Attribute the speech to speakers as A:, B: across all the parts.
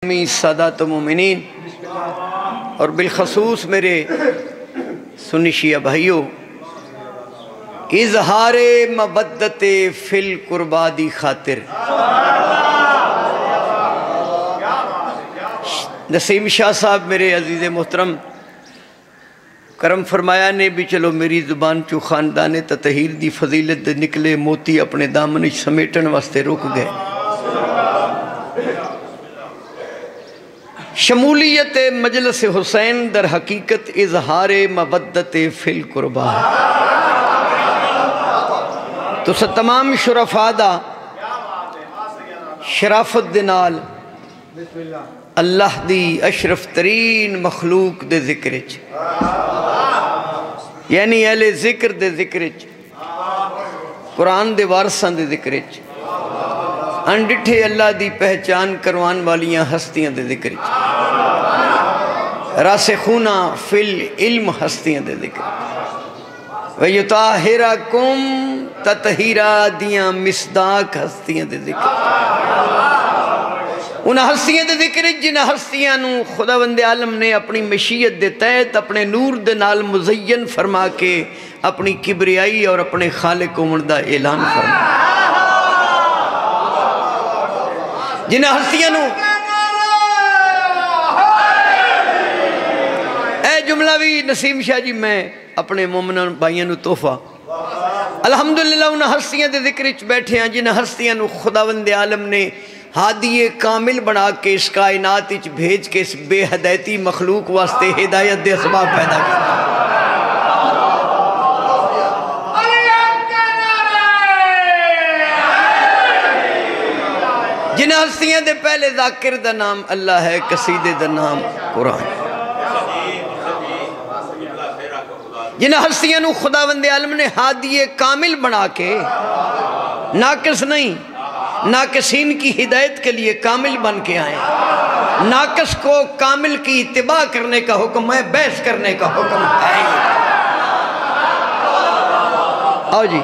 A: सादात मोमिनीन और बिलखसूस मेरे सुन्नी शिया भाइयों, इजहारे मबद्दत फिल कुर्बादी खातिर नसीम शाह साहब मेरे अजीज़ मोहतरम करम फरमाया ने भी चलो मेरी जुबान चो खानदान ततहीर दी फजीलत निकले मोती अपने दामन समेटन वास्ते रुक गए। शमूलियत मजलिस हुसैन दर हकीकत इजहार मबद्दत फिल कुर्बा है। तो तमाम शुरफा दा शराफत दे नाल अल्लाह दी अशरफ तरीन मखलूक दे जिक्र च, यानी अहले जिक्र दे जिक्र च, कुरान दे वारसां दे जिक्र च, अनडिठे अल्लाह दी पहचान करवान वालियां हस्तियां दे जिक्र च, रासिखूना फिल इल्म हस्तियां दे जिक्र, वयुताहिरकुम ततहीरा दियां मिसदाक हस्तियां दे जिक्र, उन हस्तियां दे जिक्र जिन्हां हस्तियां नूं खुदावंदे आलम ने अपनी मशीयत दे तहत अपने नूर दे नाल मुज़य्यन फरमा के अपनी किबरियाई और अपने खालिक होने दा ऐलान फरमा, जिन्हां हस्तियां नूं ए जुमला भी नसीम शाह जी मैं अपने मोमिन भाइयों नूं तोहफा अल्हम्दुलिल्लाह उन हस्तियां दे जिक्र च बैठे हैं जिन्हां हस्तियां नूं खुदावंदे आलम ने हादिए कामिल बना के इस कायनात विच भेज के इस बेहदायती मखलूक वास्ते हिदायत दे असबाब पैदा किए। जिन हस्तियां दे पहले जाकिर दा नाम अल्लाह है, कसीदे दा नाम कुरान। जिन हस्तियां नूं खुदावंदे आलम ने हादिए कामिल बना के, नाकिस नहीं नाकिसीन की हिदायत के लिए कामिल बन के आए, नाकिस को कामिल की इत्तिबा करने का हुक्म है, बहस करने का हुक्म है। आओ जी,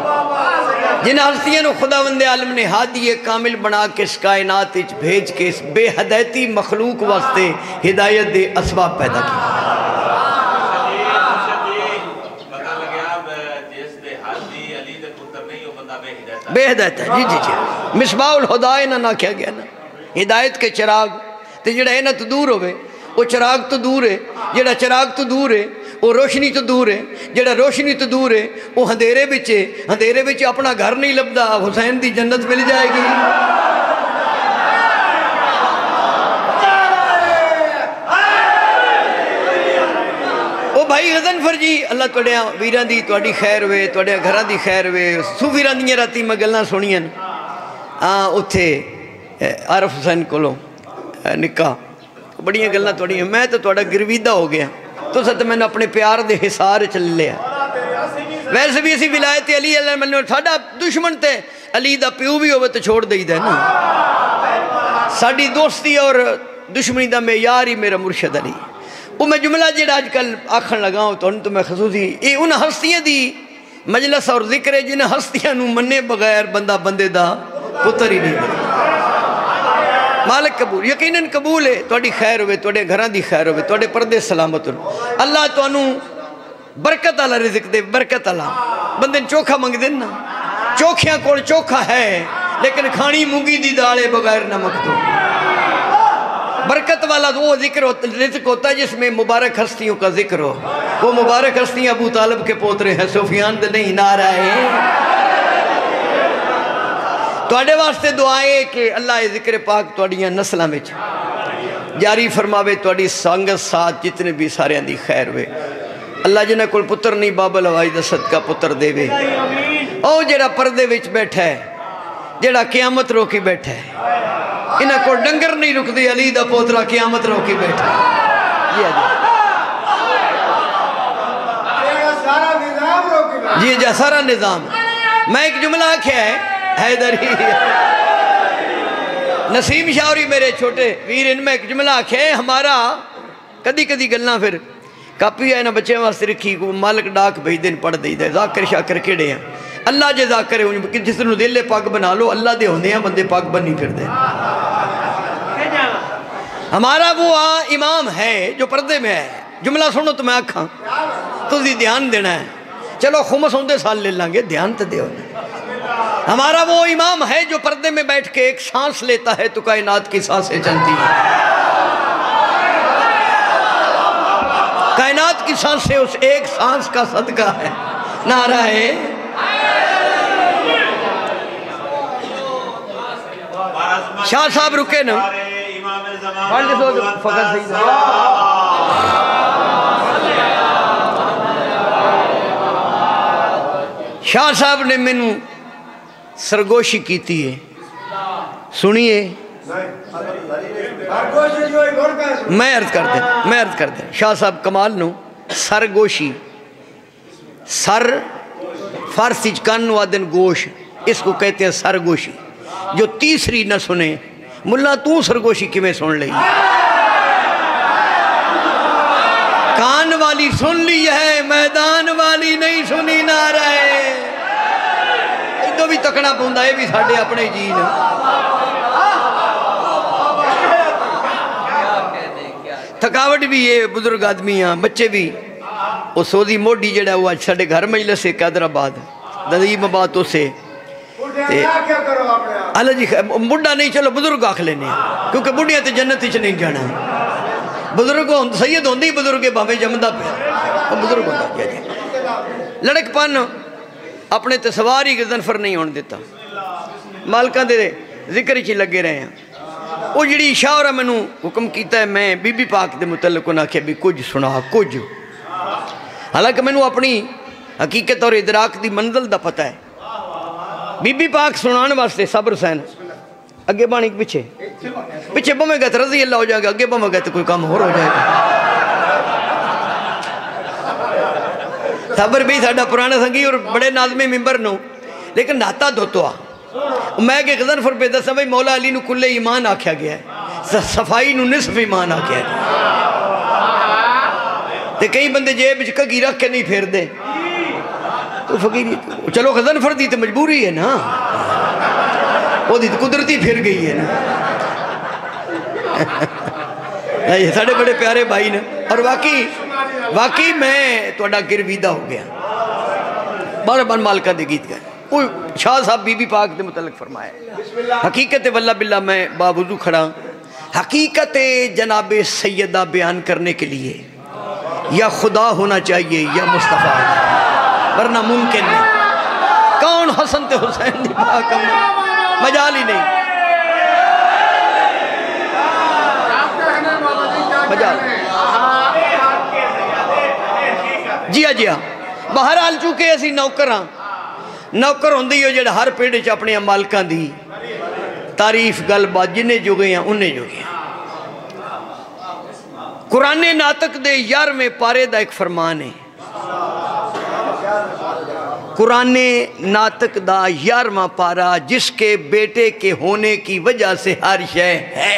A: जिन हस्तियों को खुदावंदे आलम ने हादिए कामिल बना के इस कायनात विच भेज के इस बेहदायती मखलूक वास्ते हिदायत दे असबाब पैदा किए। बेहदायत है जी जी जी, मिसबाउल हुदाए ना आख्या गया ना, हिदायत के चिराग तो जड़ा इन्हां तो दूर होवे वो चिराग तो दूर है, जड़ा चिराग तो दूर है वो रोशनी तो दूर है, जड़ा रोशनी तो दूर है वो अंधेरे विच है, अंधेरे विच अपना घर नहीं लभदा, हुसैन दी जन्नत मिल जाएगी। ओ भाई गजनफर जी अल्लाह तुहाडे वीरां दी तुहाडी खैर वे, तुहाडे घरां दी खैर वे। सूफीरां दियां राती मैं गल्लां सुणियां उत्थे आरफ हुसैन कोलों निक्का बड़ियां गल्लां तुहाडियां, मैं तो तुहाडा गिरवीदा हो गया, तुस तो मैंने अपने प्यार दे हिसार च लिया। वैसे भी असी विलायत अली अल्लाह मन्नो साडा दुश्मन ते अली दा प्यो भी होवे तो छोड़ देईदा ना, साडी दोस्ती और दुश्मनी दा मेयार ही मेरा मुर्शद अली। वो मैं जुमला जेड़ा अजकल आखन लगा तो मैं खसूसी ये उन हस्तियां दी मजलस और जिक्र है जिन्हें हस्तियां नूं मन्ने बगैर बंदा बंदे दा पुत्र ही नहीं बने। मालिक कबूल यकीनन कबूल है, तुहाडी खैर होवे, तुहाडे घरां दी खैर होवे, तुहाडे पर्दे सलामत हो, अल्लाह तुहानू बरकत वाला रिज़्क दे, बरकत वाला। बंदे चोखा मंगदे ना, चोखियां कोल चोखा है लेकिन खानी मूंगी दी दाल है बगैर नमक तो। बरकत वाला वो जिक्र रिज़्क होता है जिसमें मुबारक हस्तियों का जिक्र हो। वो मुबारक हस्तियां अबू तालिब के पोतरे हैं, सुफियान दे नहीं, नारा है। तुहाडे वास्ते दुआएं कि अल्लाह ये जिक्र पाक तुहाडियां नस्लां विच जारी फरमावे, तुहाडी संगत साथ जितने भी सारियां दी खैर वे। अल्लाह जिन्हां कोल पुत्र नहीं बाबल हवाई दा सदका पुत्र देवे। ओ जेड़ा पर्दे विच बैठा है, जेड़ा क़यामत रोकी बैठा है, इन्हां कोल डंगर नहीं रुकदे, अली दा पोतरा क़यामत रोकी बैठा जी जी सारा निज़ाम। मैं एक जुमला आख्या है हैदर ही नसीम शाहरी मेरे छोटे वीर, इनमें एक जुमला आख्या है हमारा कदी कदी गल्लां फिर कापी है ना बच्चों वास्ते रखी, मालिक डाक भेज दिन पढ़ दईदा। जाकर शाकर केड़े हैं अल्लाह जे जाकर जिस दिल पग बना लो, अल्लाह दे होंदे बंदे पग बनी फिरदे। हमारा वो इमाम है जो पर्दे में है। जुमला सुनो तो मैं आखा तुम ध्यान देना है। चलो खुमस होंदे साल ले लांगे, ध्यान तो दो। हमारा वो इमाम है जो पर्दे में बैठ के एक सांस लेता है तो कायनात की सांसें चलती हैं। कायनात की सांसें उस एक सांस का सदका है। नारा है शाह साहब रुके ना शाह साहब ने मैनू सरगोशी की है, सुनिए। मैं अर्ज कर दे शाह साहब कमाल नो सरगोशी। सर फारसी कन वादन गोश, इसको कहते हैं सरगोशी। जो तीसरी न सुने, मुल्ला तू सरगोशी किमें सुन ली? कान वाली सुन ली है, मैदान वाली नहीं सुनी। ना रहे इदो भी तकना पौंदा, ये भी साडे अपने जी ने। थकावट भी है, बुजुर्ग आदमी हाँ, बच्चे भी। वो सोदी मोडी जड़ा वो अज साडे घर मजलिस है कैदराबाद नदीमाबाद तो से अल्लाह जी बुढ़ा नहीं, चलो बुजुर्ग आख लेने, क्योंकि बुढ़िया तो जन्नत च नहीं जाना। बुजुर्ग सैयद होंगे ही बुजुर्ग भावे जमदा पे बुजुर्ग होता जी। लड़कपन अपने तो सवार ही गजनफर नहीं होने देता। मालका दे जिक्र च लगे रहे हैं। वो जी शाहरा मैनू हुक्म किया है, मैं बीबी पाक के मुतलक उन्हें आख्या भी कुछ सुना कुछ। हालांकि मैनू अपनी हकीकत और इदराक की मंजिल का पता है। बीबी पाक सुनाने वास्ते सब्र सैन अगे बाणी पिछे पिछे बवेगा तो रजी अल्लाह हो जाएगा, अगे बवेगा तो कोई काम होर हो जाएगा। सब्र भी साडा पुराना संगी और बड़े नाजमे मिंबर नो, लेकिन नाता धोतवा मैं कि गजनफर पे दसा भाई मौला अली नू कुल्ले ईमान आख्या गया है, सफाई नू निसफ ईमान आख्या गया। ते कई बंदे जेब च घगी रख के नहीं फेरदे तो फकीरी। चलो गजनफर दी तो मजबूरी है ना, वो दी तो कुदरती फिर गई है ना। ये साढ़े बड़े प्यारे भाई ने। और वाकई मैं थोड़ा गिरवीदा हो गया। बार बार मालका दे गीत गए। शाह साहब बीबी पाक के मुतलक फरमाया, हकीकत वल्ला बिल्ला मैं बावजू खड़ा हकीकत जनाबे सैयदा बयान करने के लिए या खुदा होना चाहिए या मुस्तफ़ा, वरना मुमकिन नहीं। कौन हसन ते हुसैन दी पाक मजाल ही नहीं। मजाल जी हाँ जी हाँ। बहरहाल चूंकि असी नौकर हाँ, नौकर होंदे ही जो हर पिंड च अपने मालकां दी तारीफ गलबात जिन्हें जुगे हैं उन्हें जुगे। कुराने नातक दे 11वें पारे का एक फरमान है। कुराने नातक दा 11वां पारा, जिसके बेटे के होने की वजह से हर शय है।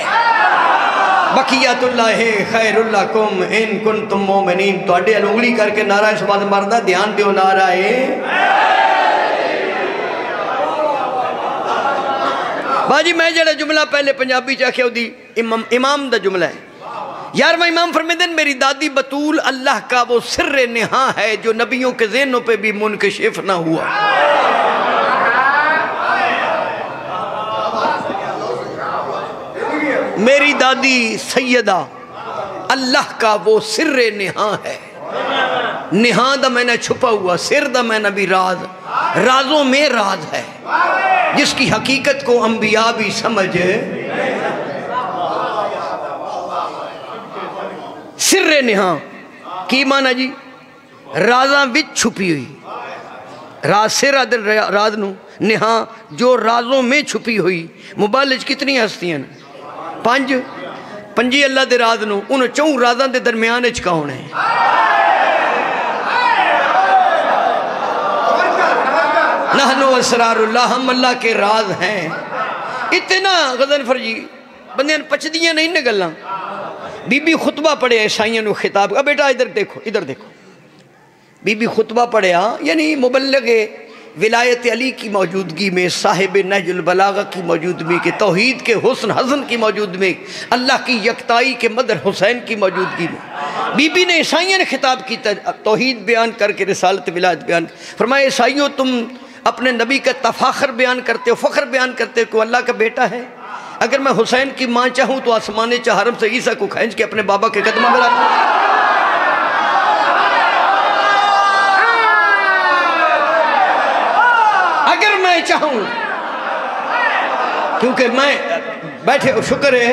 A: बकियातुल्लाहि खैरुल्लकुम इन कुंतुम मोमिनीन। तुहाडे उंगली करके नारा इस बात मरदा, ध्यान दियो नारा है। बाजी मैं जरा जुमला पहले पंजाबी च आख्या उदी इमाम दा जुमला है। 11वां इमाम फरमाते हैं, मेरी दादी बतूल अल्लाह का वो सिर्र निहा है जो नबियों के ज़हनों पे भी मुनकशिफ ना हुआ। मेरी दादी सैयदा अल्लाह का वो सिर्र निहा है। निहा दा मैंने छुपा हुआ, सिर दा मैंने भी राज, राजों में राज है जिसकी हकीकत को अंबिया भी समझ। सिर्रे निहा की माना जी, राजा विच छुपी हुई। राज सिर राज नू निहा जो राजों में छुपी हुई। मुबालिज कितनी हस्तियां ने? 5 पंजी अल्लाह दे राज नू उन 4 राजां दे दरम्यान च कौन है? नहनु असरारुल्लाह, हम अल्लाह के राज हैं। इतना गजनफर जी बंदे पचदियां नहीं न गल्लां। बीबी खुतबा पढ़िया ईसाइयों को खिताब, बेटा इधर देखो इधर देखो। बीबी खुतबा पढ़िया, यानी मुबल्लिग विलायत अली की मौजूदगी में, साहिब नहजुल बलागा की मौजूदगी के, तौहीद के हुस्न हसन की मौजूदगी में, अल्लाह की यकताई के मदर हुसैन की मौजूदगी में बीबी ने ईसाइयों ने खिताब किया, तौहीद बयान करके रिसालत विलायत बयान। फरमाया ईसाइयों तुम अपने नबी का तफाखर बयान करते हो, फ़ख्र बयान करते हो कि अल्लाह का बेटा है। अगर मैं हुसैन की माँ चाहूँ तो आसमान चहरम से ईसा को खींच के अपने बाबा के कदम में रख, अगर मैं चाहूँ, क्योंकि मैं बैठे शुक्र है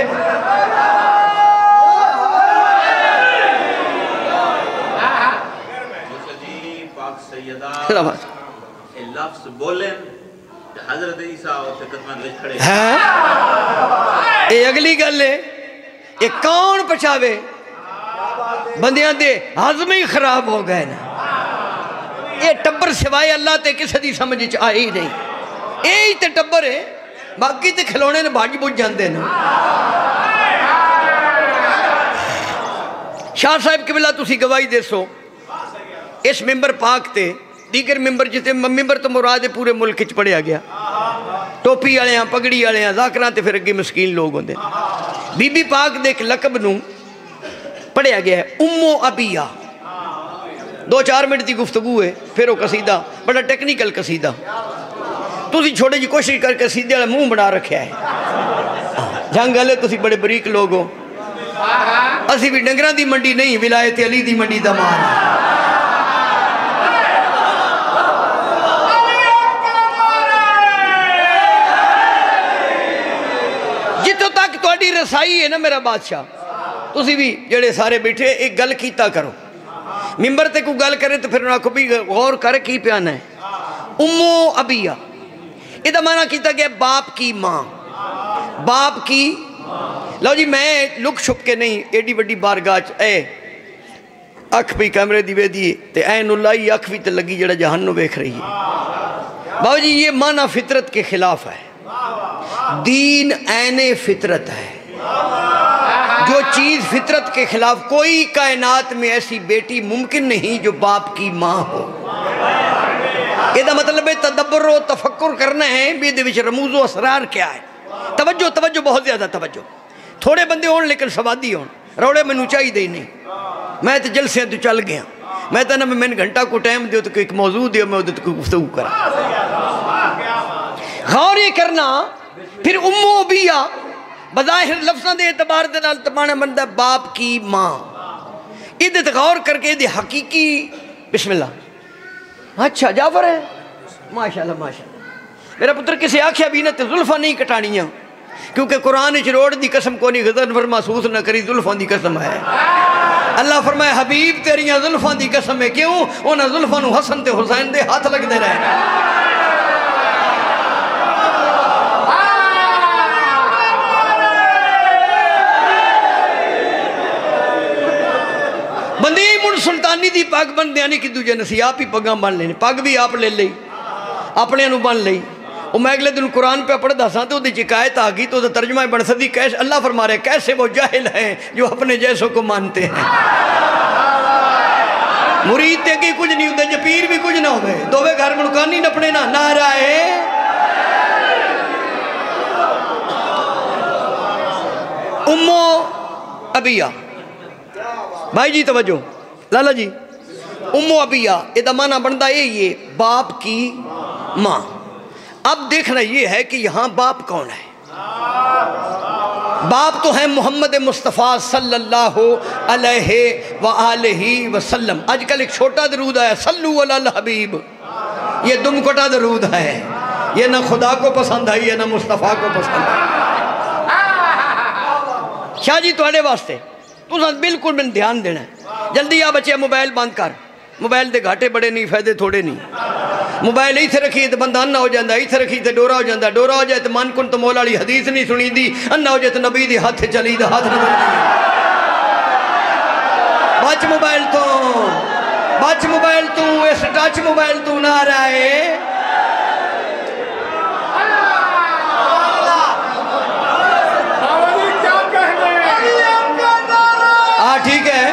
B: लफ्ज़ बोले हज़रत ईसा खड़े
A: हैं। ये अगली गल है, ये कौन पछावे, बंदियां दे हज़म ही खराब हो गए ना। ये टब्बर सिवाय अल्लाह ते किसी दी समझ च आई ही नहीं, यही तो टब्बर है, बाकी तो खिलौने ने भज बुझ जाते हैं। शाह साहब किबला तुसी गवाही देसो इस मिंबर पाक ते, दीगर मिंबर जिते मिंबर तो मुराद पूरे मुल्क च पढ़िया गया, टोपी वाले पगड़ी वाले जाकरा तो फिर अगे मस्कीन लोग होंगे। बीबी पाक दे एक लकब नूं पढ़िया गया है उम्मो अबिया। 2-4 मिनट की गुफ्तगू है, फिर वो कसीदा बड़ा टेक्निकल कसीदा, तुसी छोटी जी कोशिश करके कसीदे वाला मुँह बना रखा है। जंग वाले तुसी बड़े बरीक लोग हो, असी भी डंगरां दी मंडी नहीं, विलायत अली दी मंडी दा माल है। रसाई है ना मेरा बादशाह, तुसी भी जेड़े सारे बैठे एक गल कीता करो, मिंबर ते कोई गल करे तो फिर आखो भी गौर कर की प्याना है। उम्मो अबिया इहदा माना किया गया बाप की माँ, बाप की। लो जी मैं लुक छुप के नहीं, एडी वड्डी बारगाह च अख भी कैमरे दी वेदी ते ऐन उल्लाई अख भी तो लगी जड़ा जहान नूं वेख रही है। बाबू जी ये माना फितरत के खिलाफ है, दीन ऐने फितरत है। जो चीज़ फितरत के खिलाफ, कोई कायनात में ऐसी बेटी मुमकिन नहीं जो बाप की माँ हो। इसका मतलब है तदब्बर व तफक्कुर करना है भी ये रमूज़ व असरार क्या है। तवज्जो तवज्जो बहुत ज़्यादा तवज्जो, थोड़े बंदे होन लेकिन सवादी होन, रौड़े मैनू चाहिए नहीं। मैं तो जलसे तो चल गया, मैं तो ना मैंने घंटा को टाइम दो तो एक मौजू दो, मैं उधर कोई गुफ्तगू करा। गौर ये करना फिर उम्मो बिया बज़ाहिर लफ्ज़ों के एतबार के नाल तबाना बनता बाप की माँ। इधर गौर करके ये हकीकी बिस्मिल्लाह। अच्छा जाफर है, माशाल्लाह माशाल्लाह। मेरा पुत्र किसी आख्या भी ना तो जुल्फा नहीं कटानियाँ, क्योंकि कुरान च रोड की कसम को नहीं, गज़न पर महसूस न करी, जुल्फों की कसम है। अल्लाह फरमाए हबीब तेरिया जुल्फों की कसम है, क्यों उन्होंने जुल्फों को हसन ते हुसैन दे हाथ लगते रहे। बंदी मुन सुल्तानी दी पग बन दिया नहीं कि दूजे नसी आप ही पग्गा बन लेने, पग भी आप ले ली अपने बन ली। वो मैं अगले दिन कुरान पे पढ़ता सा तो शिकायत आ गई, तो तर्जमा बन सकती कैसे अल्लाह फरमा रहे कैसे वो जाहिल हैं जो अपने जैसों को मानते हैं। मुरीद ते अगे कुछ नहीं होता, जपीर भी कुछ ना हो, दोवे घर मुनकानी नपने ना नाराए। उम्मो अबिया भाई जी तवज्जो लाला जी, उम्मो अबिया इहदा माना बनता ये बाप की माँ। अब देखना ये है कि यहाँ बाप कौन है। बाप तो है मोहम्मद मुस्तफ़ा सल्लल्लाहु अलैहि वसल्लम। आजकल एक छोटा दरूद आया सल्लु अलल हबीब, ये दुमकोटा दरूद है, ये ना खुदा को पसंद आई है ना मुस्तफ़ा को पसंद आई। शाह जी थोड़े वास्ते तुम बिल्कुल मैंने ध्यान देना है। जल्दी आ बच्चे मोबाइल बंद कर, मोबाइल के घाटे बड़े नहीं फायदे थोड़े नहीं। मोबाइल इतने रखिए तो बंदा अन्ना हो जाता, इतने रखिए तो डोरा हो जाता, डोरा हो जाए तो मन कुन तो मोल वाली हदीस नहीं सुनी दी, अन्ना हो जाए तो नबी दे हाथ चली दा हाथ न बच मोबाइल तो, बच मोबाइल तू, इस टच मोबाइल तू ना रहे। हाँ ठीक है,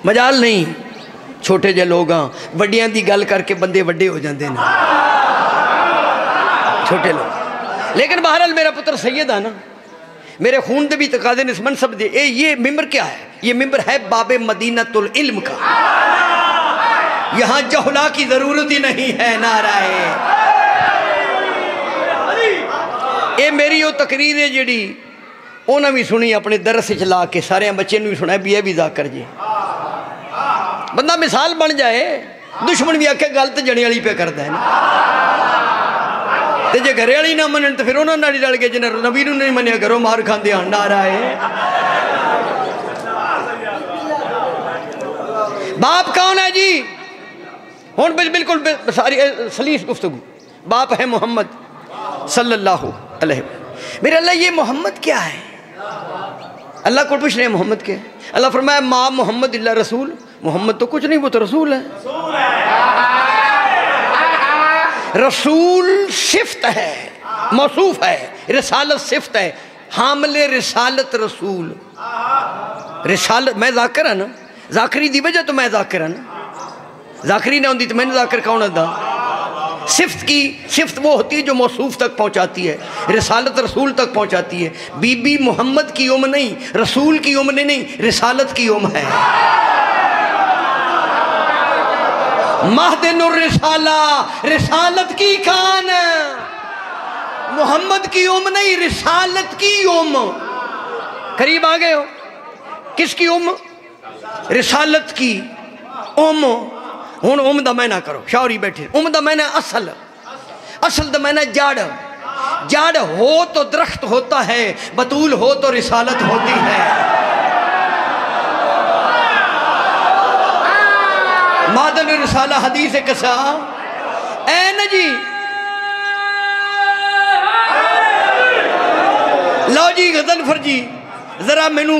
A: मजाल नहीं, छोटे जे लोग हाँ, वड्डियां दी गल करके बंदे वड्डे हो जाते हैं, छोटे लोग। लेकिन बहरहाल मेरा पुत्र सैयद है ना, मेरे खून दे भी तकादे ने इस मनसब दे। ये मिंबर क्या है? ये मिंबर है बाबे मदीनतुल इल्म का। यहाँ जहुला की जरूरत ही नहीं है। नाराए ये मेरी वो तकरीर है जी, उन्हें भी सुनी अपने दरस च ला के, सारे बच्चे भी सुना भी, यह भी जाकर जी बंदा मिसाल बन जाए। दुश्मन भी आखे गल तो जने वाली पे करता है ना, तो जे घरे वाली ना मनन तो फिर उन्होंने रल के जिन्हें नबी नहीं मनिया करो मार खाते हैं। नाराए बाप कौन है जी? हुण बिल्कुल सारी सलीस गुफ्तगू। बाप है मोहम्मद सल्लल्लाहु अलैहि वसल्लम। मेरे अल्लाह ये मोहम्मद क्या है? अल्लाह को पूछ रहे हैं मोहम्मद क्या है? अल्लाह फरमाया माँ मोहम्मद इल्ला रसूल। मोहम्मद तो कुछ नहीं, वो तो रसूल है। रसूल सिफ्त है, मौसूफ है, रिसालत सिफ्त है। हामले रिसालत रसूल। रिसालत मैं जाकिर है ना, जाकरी दी वजह तो मैं जाकिर है ना, जाकरी ना होती तो मैंने जाकिर कौन होता? सिफ्त की सिफ्त वो होती है जो मौसूफ तक पहुंचाती है, रिसालत रसूल तक पहुंचाती है। बीबी मोहम्मद की उम्र नहीं, रसूल की उम्र नहीं, रिसालत की उम्र है। महदिनुर रिसाला, रिसालत की खान। मोहम्मद की उम्र नहीं, रिसालत की उम्र। करीब आ गए हो? किसकी उम्र? रिसालत की उम्र। हुण उम्र दा मैना करो, शौरी बैठे। उम्र दा मैना असल, असल दा मैना जड़। जड़ हो तो दरख्त होता है, बतूल हो तो रिसालत होती है। मादन रिसाला हदीस कसा ऐ न जी। लो जी गज़नफर जी, जरा मैनू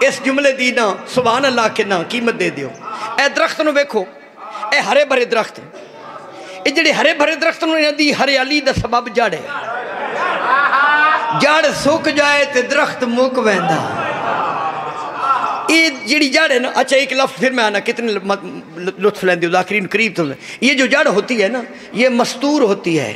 A: इस जुमले दी ना सुभान अल्लाह के ना कीमत दे दियो। ए दरख्त नूं वेखो, ए हरे भरे दरख्त, ये जिहड़े हरे भरे दरख्त नूं इन्हां दी हरियाली दा सबब जड़ है। जड़ सुक जाए तो दरख्त मुक वैंदा। ये जिहड़ी जड़ है ना, अच्छा एक लफ्ज़ फिर मैं आना, कितने लुत्फ लेंदे हो ज़ाकिरीन करीब तो। ये जो जड़ होती है ना, ये मस्तूर होती है।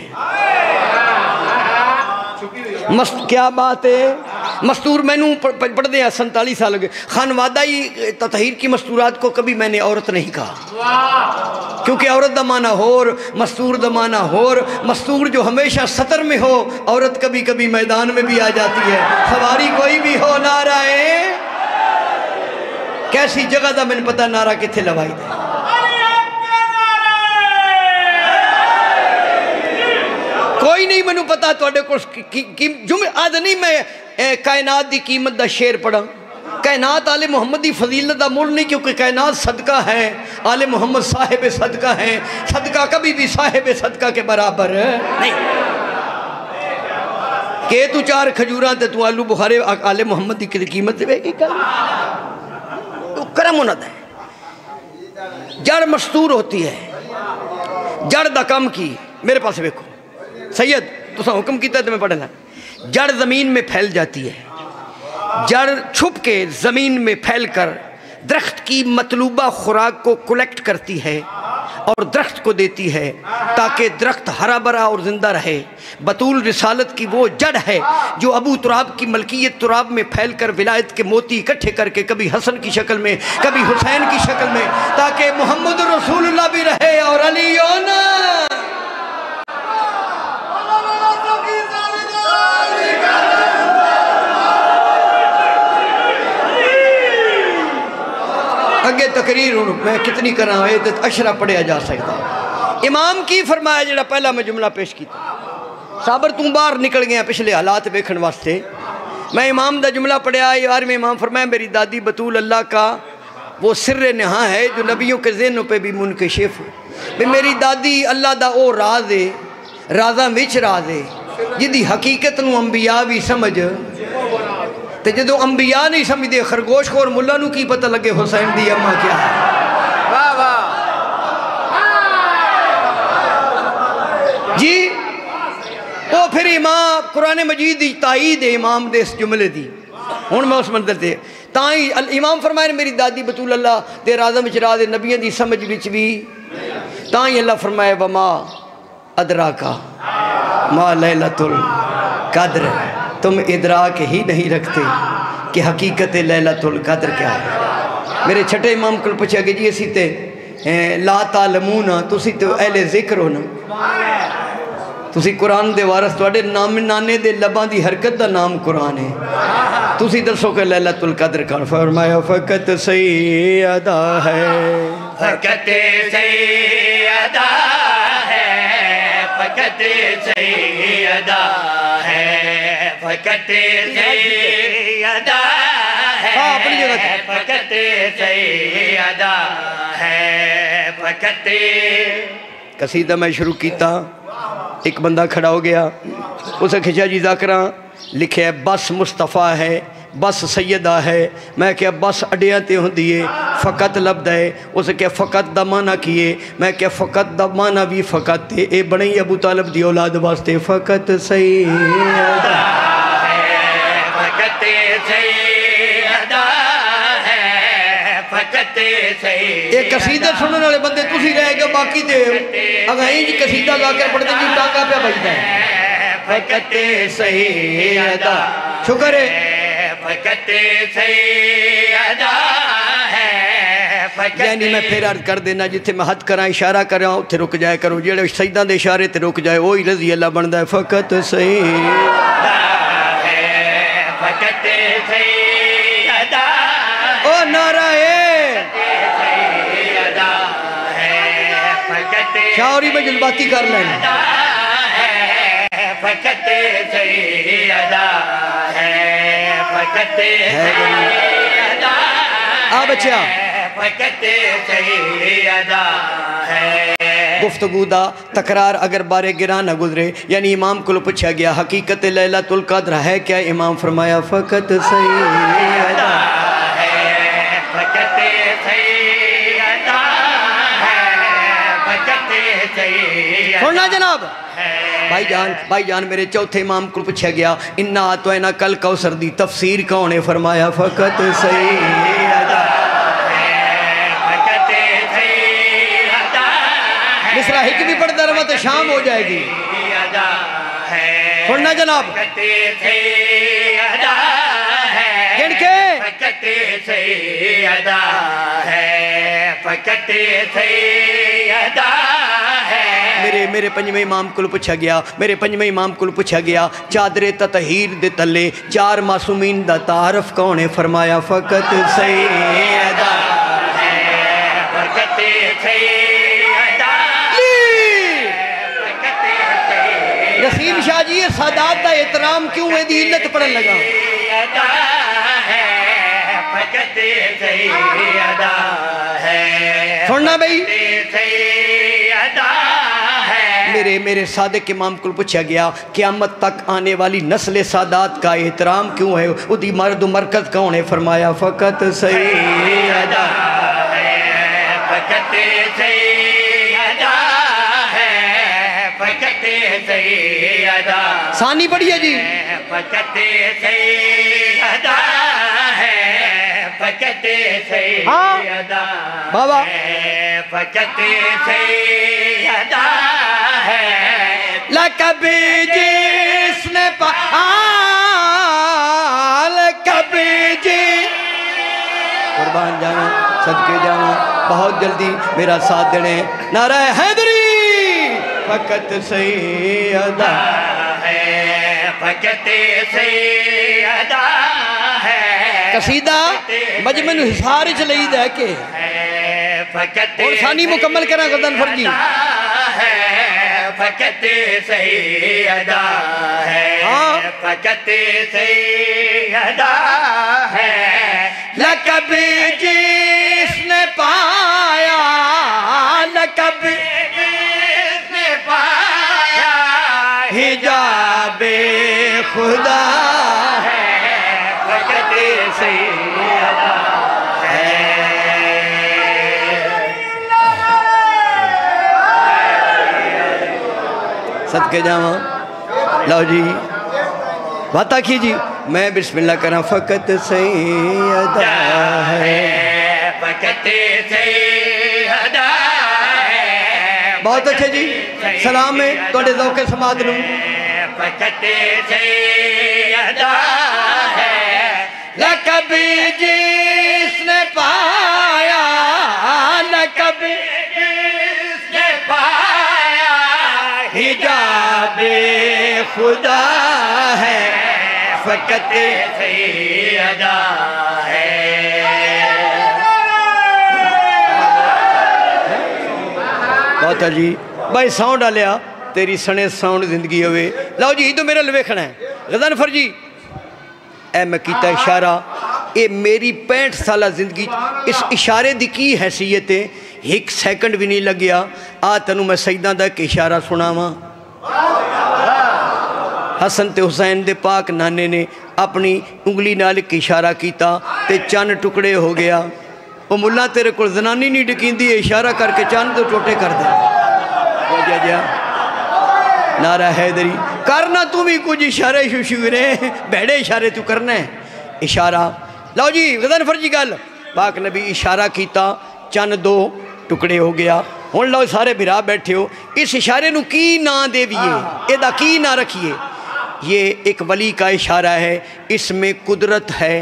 A: क्या बात है? मस्तूर मैनू पढ़ते हैं 47 साल हो गए। खानवादाई ततहीर की मस्तूरात को कभी मैंने औरत नहीं कहा, क्योंकि औरत दा माना होर, मस्तूर दा माना होर। मस्तूर जो हमेशा सतर में हो, औरत कभी कभी मैदान में भी आ जाती है। सवारी कोई भी हो, नारा है कैसी जगह दा मैंने पता, नारा किथे लवाई दे। कोई नहीं मैनू पता तुहाडे कोल जुमे अज नहीं मैं कायनात की कीमत का शेर पढ़ा। कायनात आले मोहम्मद की फजीलत का मुल नहीं, क्योंकि कायनात सदका है, आले मोहम्मद साहिब सदका है। सदका कभी भी साहिब सदका के बराबर नहीं। के तू चार खजूरा ते तू आलू बुखारे आले मोहम्मद की कीमत देगी? तो करम होना है। जड़ मस्तूर होती है। जड़ का कम की मेरे पास वेखो सैयद, तुसा हुक्म किया तो मैं पढ़ना। जड़ ज़मीन में फैल जाती है। जड़ छुप के ज़मीन में फैलकर दरख्त की मतलूबा खुराक को कलेक्ट करती है और दरख्त को देती है, ताकि दरख्त हरा भरा और ज़िंदा रहे। बतूल रिसालत की वो जड़ है जो अबू तुराब की मलकियत तुराब में फैलकर विलायत के मोती इकट्ठे करके, कभी हसन की शक्ल में, कभी हुसैन की शक्ल में, ताकि मोहम्मद रसूलुल्लाह भी रहे और अली ना। अगे तकरीर हूँ मैं कितनी करा, तो अशरा पढ़िया जा सकता। इमाम की फरमाया जरा पहला मैं जुमला पेश किया। साबर तू बाहर निकल गया पिछले हालात वेखण वास्ते। मैं इमाम का जुमला पढ़िया। यार में इमाम फरमाया मेरी दादी बतूल अल्लाह का वो सिर्र नहा है जो नबियों के ज़हनों पे भी मुनकशिफ। भी मेरी दादी अल्लाह दा ओ राज है, राजा विच राज है, जिदी हकीकत नूं अंबिया भी समझ, तो जो अंबिया नहीं समझते खरगोश को और मुला नूं की पता लगे हुसैन दी अम्मा क्या है। वाह वाह जी। वो फिर इमाम कुरान मजीद की ताईद है इमाम दे इस जुमले दी। हुण मैं उस मंदिर से ताई इमाम फरमाए मेरी दादी बतूल अल्लाह दे राज़म विच राज़ नबियों की समझ विच भी ताई अल्लाह फरमाए वमा अदरा का मा लैलतुल कद्र, तुम इदराक ही नहीं रखते कि हकीकत लैलतुल कद्र क्या है। मेरे छठे इमाम को पूछा कि जी असी ते ला तालमून तुसी तो अहले जिक्र हो ना, तुसी कुरान दे वारस, तुहाडे नाम नाने दे लबां दी हरकत दा नाम कुरान है, तुसी दसो कि लैलतुल कद्र कौन। फरमाया फ़कत सैयदा है,
C: फ़कत सैयदा है, फ़कत सैयदा है, फ़कत सैयदा है,
A: अपनी जगह
C: फ़कत सैयदा है, फ़कत।
A: कसीदा मैं शुरू किया, एक बंदा खड़ा हो गया, उसे खिंचा जी ज़ाकरा लिखे बस मुस्तफ़ा है, बस सैयदा है। मैं क्या बस अड्डिया ते होंदी है, फ़कत लभदा है। उसे क्या फ़कत दा माना किए, मैं क्या फ़कत दा माना भी फ़कत है। ये बनी अबू तालिब दी औलाद वास्ते फ़कत सैयदा
C: है, फ़कत सैयदा है, फ़कत सैयदा।
A: ये कसीदा सुनने वाले बंदे तुसी रह गए, बाकी दे अगर इंज कसीदा ज़ाकिर पढ़ते जी टांगा पे बजदा है। फ़कत सैयदा, शुक्र है।
C: फ़कत सैयदा है, फ़कत।
A: यानी मैं फिर अर्ज कर देना, जिथे मैं हथ करा इशारा करा उत्थे रुक जाया करो, जेड़े सईदां दे इशारे ते रुक जाए वही रज़ी अल्लाह बनदा है। फ़कत सैयदा
C: है, फ़कत सैयदा
A: ओ नारा है,
C: सैयदा है, फ़कत
A: शायरी में जज्बाती कर लेना।
C: फ़कत सैयदा है, फ़कत सैयदा
A: आ बच्चा
C: फ़कत सैयदा है।
A: गुफ्तगू दा तकरार अगर बारे गिरा न गुजरे, यानी इमाम को पूछा गया हकीकत लैलतुल कद्र है क्या, इमाम फरमाया फ़कत सैयदा
C: है, फ़कत सैयदा है, फ़कत सैयदा।
A: सुनना जनाब भाईजान मेरे चौथे इमाम को पूछा गया इन्ना तो इना कल कौसर दी तफसीर कौन है, फरमाया फ़कत सैयदा मिसरा हिक भी पढ़ता रहा तो शाम हो जाएगी। सुनना जनाब गिन के
C: फ़कत सैयदा है, फ़कत सैयदा है।
A: मेरे पंजवें इमाम को पूछा गया, मेरे पंजवें इमाम को पूछा गया चादरे ततहीर दे तले चार मासूमीन दा तारफ कौन है, फरमाया फ़कत सैयदा
C: है, फ़कत सैयदा।
A: नसीम शाह जी सादात दा एहतराम क्यों है दी इल्लत पढ़न लगा।
C: फ़कत सैयदा है,
A: सुनना भाई
C: सैयदा है।
A: मेरे सादिक इमाम को पूछा गया क़यामत तक आने वाली नस्ल सादात का एहतराम क्यों है, उदी मर्द मरकज कौन है, फरमाया फ़कत सैयदा
C: है, फ़कत सैयदा है, फ़कत सैयदा।
A: सानी पढ़िए जी,
C: फ़कत सैयदा है, फ़कत सैयदा
A: बाबा
C: फ़कत सैयदा है।
A: लक़ब जिसने पाया लक़ब जी कुर्बान जावा सदके जावा, बहुत जल्दी मेरा साथ देने। नारा हैदरी फ़कत सैयदा
C: है, फ़कत सैयदा है।
A: कसीदा मजमन हिसार च लईदा है के
C: फ़कत
A: और सानी मुकम्मल करा गदन फर्जी
C: है, फ़कत सैयदा है, फ़कत सैयदा है।
A: लक़ब जिसने पाया लक़ब
C: जिसने पाया
A: हिजाबे खुदा
C: है, फ़कत सैयदा है।
A: सदके जावा लो जी बात आखिए जी। मैं बिस्मिल्लाह करा फ़कत सैयदा है,
C: फ़कत सैयदा है।
A: बहुत अच्छे जी, सलाम है थोड़े ज़ौक़े समात नूं।
C: फ़कत सैयदा है, लक़ब जिसने पाया, लक़ब जिसने पाया, हिजाबे खुदा है, फ़कत सैयदा है।
A: बहुत है जी भाई, साउंड डालिया तेरी सने साउंड जिंदगी होवे। लो जी तो मेरे वेखना है गज़नफर जी, ए मैं कीता इशारा, ये मेरी 65 साल जिंदगी इस इशारे की की हैसीयत है, 1 सेकंड भी नहीं लग्या। आ तेनू मैं सईदां दा एक इशारा सुनावा। हसन ते हुसैन दे पाक नाने ने अपनी उंगली नाल एक इशारा किया ते चन्न टुकड़े हो गया। वो मुल्ला तेरे को जनानी नहीं डकींदी, इशारा करके चन्न तो टोटे कर दे। नारा हैदरी करना तू भी कुछ इशारे शुशूरे बहड़े इशारे तू करना है इशारा। लो जी गज़नफर जी गल, पाक नबी इशारा किया, चन्न 2 टुकड़े हो गया। हुण लो सारे बिरा बैठे हो, इस इशारे नू की ना देविए, एदा की ना रखिए। ये एक वली का इशारा है, इसमें कुदरत है,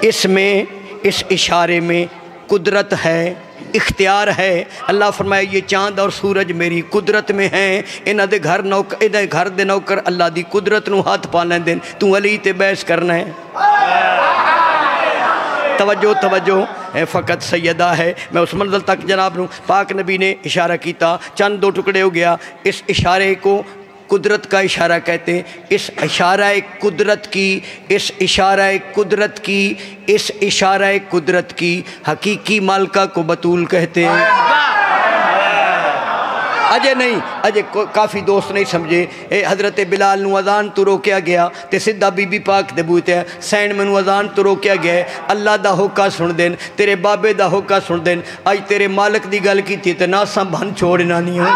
A: इसमें इस इशारे में कुदरत है, इख्तियार है। अल्लाह फरमाए ये चाँद और सूरज मेरी कुदरत में हैं, इन्हां दे घर नौकर, इन्हां घर दे नौकर अल्लाह दी कुदरत नू हाथ पा लैंदे न। तू अली ते बहस करना है। तवज्जो तवज्जो है, फ़कत सैयदा है। मैं उस मंजिल तक जनाब नू पाक नबी ने इशारा किया, चंद 2 टुकड़े हो गया। इस इशारे को कुदरत का इशारा कहते हैं। इस इशारा कुदरत की, इस इशारा कुदरत की, इस इशारा कुदरत की हकीकी मालका को बतूल कहते हैं। अजय नहीं, अजय काफ़ी दोस्त नहीं समझे। हज़रत बिलाल नू अजान तो रोकया गया तो सीधा बीबी पाक दे बूते सैन मैनू अजान तो रोकया गया। अल्लाह दा होका सुन देन, तेरे बाबे दा होका सुन देन। अज तेरे मालक की गल की तो नासा बन छोड़ना नहीं है।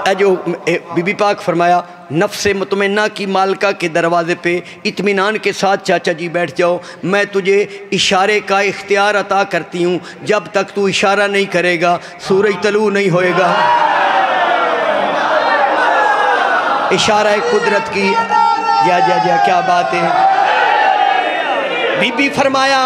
A: जो बीबी पाक फरमाया, नफ्से मुतमन्ना की मालका के दरवाज़े पे इत्मीनान के साथ चाचा जी बैठ जाओ, मैं तुझे इशारे का इख्तियार अता करती हूँ। जब तक तू इशारा नहीं करेगा सूरज तलू नहीं होएगा। इशारा कुदरत की, जा क्या बात है। बीबी फरमाया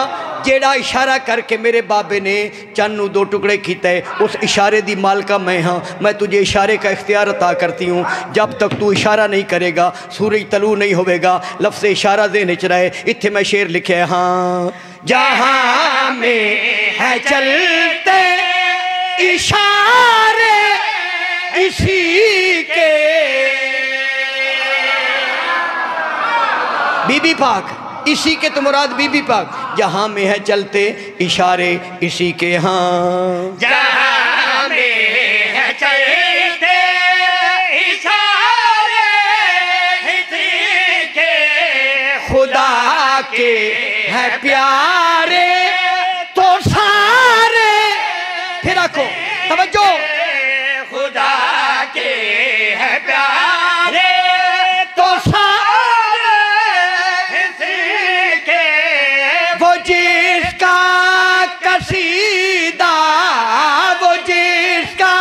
A: जेड़ा इशारा करके मेरे बाबे ने चन्न 2 टुकड़े किए, उस इशारे दी मालका मैं हाँ। मैं तुझे इशारे का इख्तियार अता करती हूँ। जब तक तू इशारा नहीं करेगा सूरज तलू नहीं होगा। लफ्ज़ इशारा देने च रहे, इत्थे मैं शेर लिखे है, हाँ जहाँ में है चलते इशारे इसी के। बीबी पाक इसी के तो मुराद बीबी पाक, जहाँ में है चलते इशारे इसी के, हाँ
C: जहाँ में है चलते इशारे इसी के,
A: खुदा के है प्यारे तो सारे। फिर रखो तवज्जो,
C: खुदा के है प्यारे तो
A: जिसका कसीदा, वो जिसका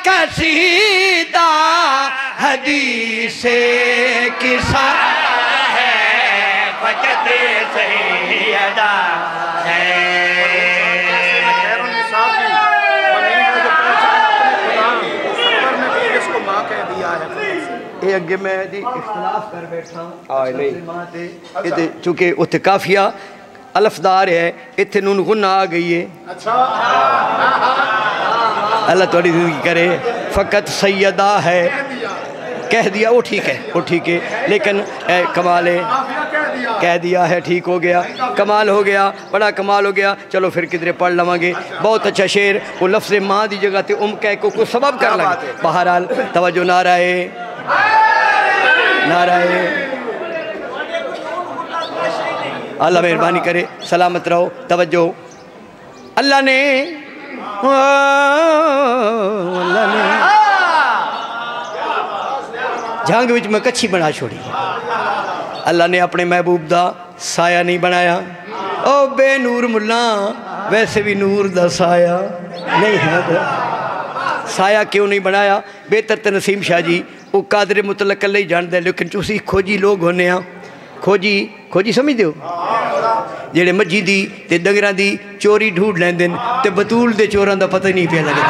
A: कसीदा हदीसे किसा
C: है, फ़कत सैयदा है।
A: ये अगे मैं इख्तलाफ कर बैठा चूँकि उत्थे काफिया अलफदार है, इत्थे नून गुन्ना आ गई है। अल्लाह थोड़ी जिंदगी करे। फ़कत सैयदा है कह दिया, वो ठीक है, वो ठीक है, लेकिन कमाल है, कह दिया है, ठीक हो गया, कमाल हो गया, बड़ा कमाल हो गया। चलो फिर किधरे पढ़ लवांगे। बहुत अच्छा शेर, वो लफ्ज़ माँ की जगह ते कह को कुछ सबब कर लगे। बहरहाल तवज्जो, नाराए नाराए। अल्लाह मेहरबानी करे, सलामत रहो। तवज्जो, अल्लाह ने जंग विच मैं कच्छी बना छोड़ी। अल्लाह ने अपने महबूब दा साया नहीं बनाया। ओ बेनूर मुल्ला वैसे भी नूर दा साया नहीं है। साया क्यों नहीं बनाया? बेहतर तो नसीम शाह जी वो कादरे मुतलक कल ही जानते, लेकिन तुसी खोजी लोग होने खोजी खोजी समझते हो जेड़े मज्जी दी ते डंगरां दी चोरी ढूंढ लेंदे ते बतूल दे चोरां दा पता ही नहीं पिया लगदा।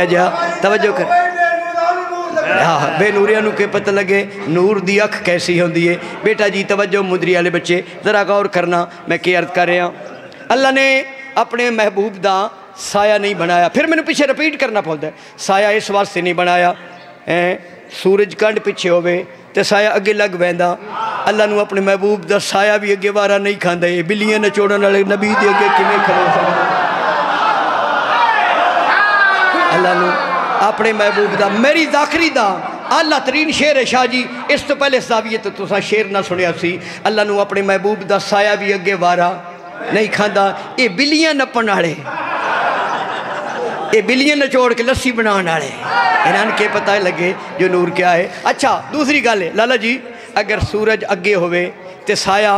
A: जा तवज्जो कर। हाँ बेनूरिया नूं के पता लगे नूर दी अख कैसी होंदी है। बेटा जी तवज्जो मुंदरी वाले बच्चे ज़रा गौर करना मैं क्या अर्ज कर रहा। अल्लाह ने अपने महबूब दा साया नहीं बनाया। फिर मैंने पीछे रिपीट करना पड़ता है, साया इस वास्ते नहीं बनाया सूरज कंड पिछे होवे ते साया अगे लग पैंदा। अल्लाह नूं अपने महबूब दा साया भी अगे वारा नहीं खांदा। ये बिल्लियां नचोड़न वाले नबी दे अगे किवें खड़ो सकदा? अल्लाह नूं अपने महबूब दा मेरी जाखरी दा आला तरीन शेर है शाह जी। इस तो पहले जाविये तो तुसा शेर ना सुनिया सी। अल्लाह नूं अपने महबूब दा साया भी अगे वारा नहीं खांदा। ये बिल्लियां नपण वाले, ये बिल्लियां नचोड़ के लस्सी बनाने वाले, इन्हां के पता लगे जो नूर क्या है। अच्छा दूसरी गल है लाला जी, अगर सूरज अगे होवे ते साया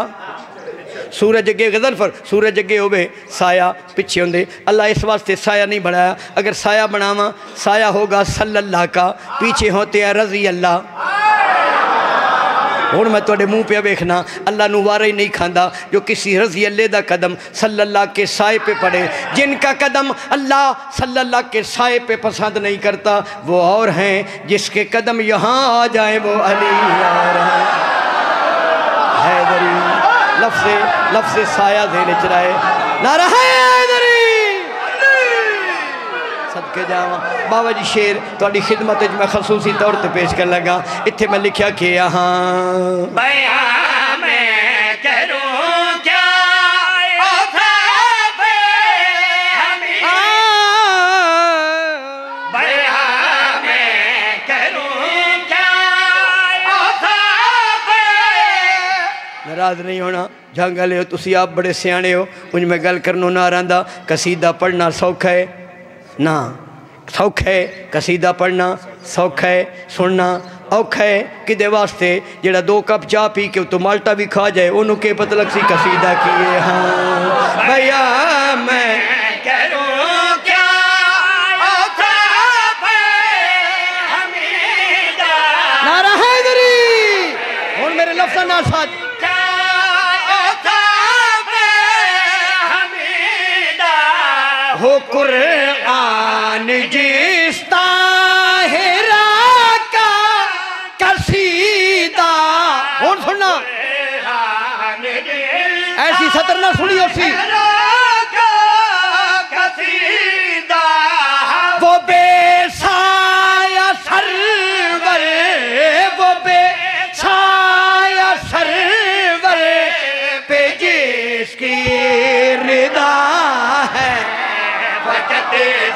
A: सूरज अगे गज़नफर सूरज अगे होवे साया पिछे होंदे। अल्लाह इस वास्ते साया नहीं बनाया। अगर साया बनावा साया होगा सल्लल्लाह का, पीछे होते हैं रज़ी अल्लाह। हुण मैं तुहाडे मुँह पे वेखना अल्लाह नूं वारा ही नहीं खांदा जो किसी रज़ी अल्लाह दा कदम सल्लल्लाह के साए पे पड़े। जिनका कदम अल्लाह सल्लल्लाह के साए पे पसंद नहीं करता वो और हैं, जिसके कदम यहाँ आ जाए वो अली यार हैदरी। लफ्ज़ साया देने चराए नारा हैदरी सदके जावा। बाबा जी शेर थोड़ी खिदमत मैं खसूसी तौर पर पेश कर लगा। इत्थे मैं लिखा कि यहाँ
C: बयां मैं करूं क्या
A: नाराज नहीं होना। जंग वाले हो तुसी आप बड़े सियाने हो, उन मैं गल करनो ना रहा। कसीदा पढ़ना सौखा है ना सौखा है, कसीदा पढ़ना सौखा है, सुनना औखा है। किदे वास्ते जेड़ा 2 कप चाह पी के तो माल्टा भी खा जाए उन्होंने के पता लग सी कसीदा की है। हाँ भैया मैं
C: करूं क्या
A: नारा हैदरी। हुण मेरे लफ्ज़ ना साथ हो कुरान जिस ताहिरा का कसीदा। हुण सुनना ऐसी सतर ना सुनी उसी वो बेसाया सरवर, वो बेसाया सरवर पे जिसकी रिदा है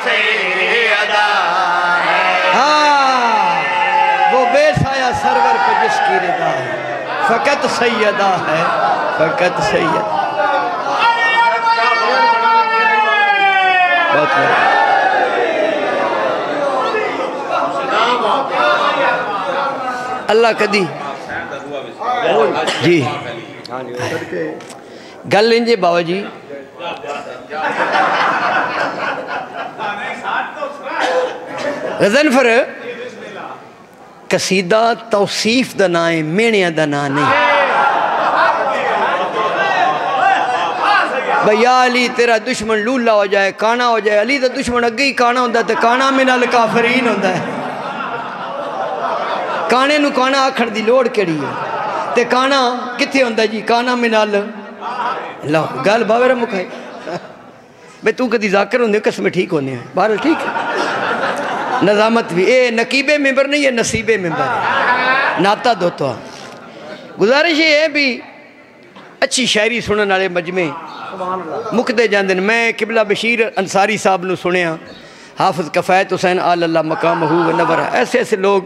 C: से अदा है।
A: हाँ वो बेसाया सरवर पे जिसकी रिदा है फ़कत सैयदा है, फ़कत सैयद। बहुत अल्लाह कदी जी गल इंजे बाबा जी गज़नफर कसीदा तौसीफ दा ना है, मेहणिया दा ना नहीं। भैया अली तेरा दुश्मन लूला हो जाए काना हो जाए, अली दा दुश्मन अगे ही काना होंदा ते काना मिनल काफरीन होंदा है। काने नू काना आखण दी लोड़ केड़ी है ते काना कित्थे होंदा जी? काना मिनल लो गल बावेरा मुकाई बे तू कदी जाकर होंदे कसम ठीक होने बहरहाल ठीक है। नज़ामत भी ये नकीबे मेंबर नहीं है, नसीबे मेंबर है। नाता दोता गुजारिश ये है भी अच्छी शायरी सुनने वाले मजमे मुकते जाते। मैं किबला बशीर अंसारी साहब ने सुनिया, हाफिज कफ़ायत हुसैन आल्ला मकाम नवर, ऐसे ऐसे लोग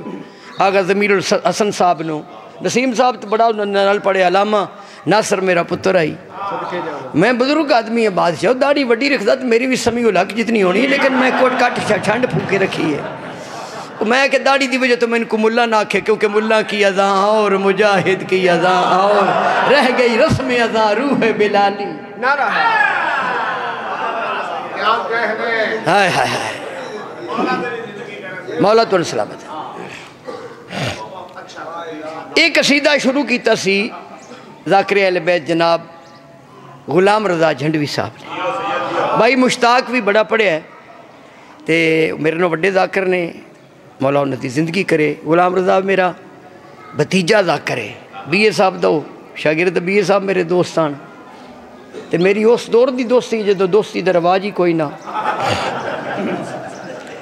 A: आगा ज़मीरुल हसन साहब नो, नसीम साहब तो बड़ा नाल पढ़े, अलामा नासर मेरा पुत्र आई। मैं बुजुर्ग आदमी है, बादशाह दाढ़ी वड्डी रखता तो मेरी भी समी लक जितनी होनी, लेकिन मैं कोट कट ठंड फूके रखी है। मैं कि दाढ़ी की वजह तो मैं इनको मुल्ला ना आखे, क्योंकि मुल्ला की अज़ा और मुजाहिद की अज़ा और रह गई रस्म अज़ा रूह बिलाली। हाय हाय हाय, मौला तो सलामत है। एक कसीदा शुरू किया सी ज़ाकिर अहले बैत जनाब गुलाम रज़ा झंडवी साहब ने। भाई मुश्ताक भी बड़ा पढ़िया है तो मेरे नो वड्डे ज़ाकिर ने, मौला उन्नति ज़िंदगी करे। गुलाम रज़ा मेरा भतीजा ज़ाकिर है, BA साहब दो शागिर्द BA साहब मेरे दोस्तान, तो मेरी उस दौर की दोस्ती जो दोस्ती का रवाज ही कोई ना।